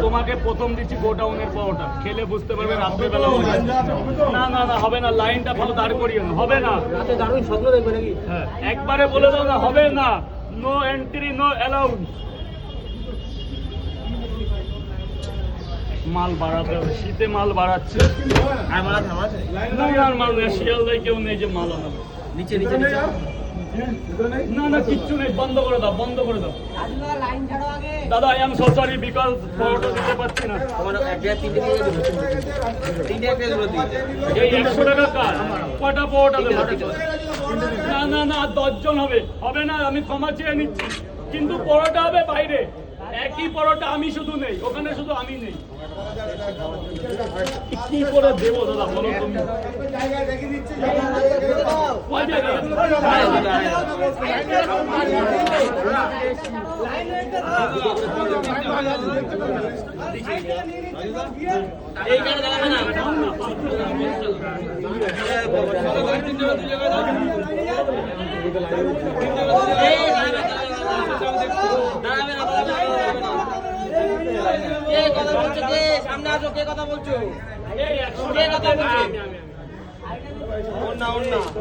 তোমাকে প্রথম দিচ্ছি গোডাউনের পাওয়াটা খেলে বুঝতে পারবে রাত্রেবেলা না না না হবে না লাইনটা ভালো দাঁড় করিয়ে না হবে না রাতে দারুণ স্বপ্ন দেখবে নাকি? হ্যাঁ একবারে বলে দাও না হবে না নো এন্ট্রি নো অ্যালাউড মাল বাড়াতে হবে শীতে মাল বাড়াচ্ছে আর মালা থামা আছে? না আর মাল নেই শিয়ালদায় কেউ নেই যে মাল আনাবে নিচে নিচে নিচে না না কিচ্ছু নেই বন্ধ করে দাও বন্ধ করে দাও দাদা I am so sorry because photo দিতে পারছি না তোমার এক জায়গায় তিনটে দিয়ে দেবো তিনটে একটা দেবো এই 100 টাকা কার কটা পরোটা দেবো না না না 10 জন হবে হবে না আমি ক্ষমা চেয়ে নিচ্ছি কিন্তু পরোটা হবে বাইরে একই পরোটা আমি শুধু নেই ওখানে শুধু আমি নেই কি করে দেবো দাদা বলো তুমি কয় জায়গায়? এই কারণে দাঁড়াবে না কে কথা বলছো কে সামনে আসো কে কথা বলছো এই 100 কে টাকা কথা বলছো আমি অন্য অন্য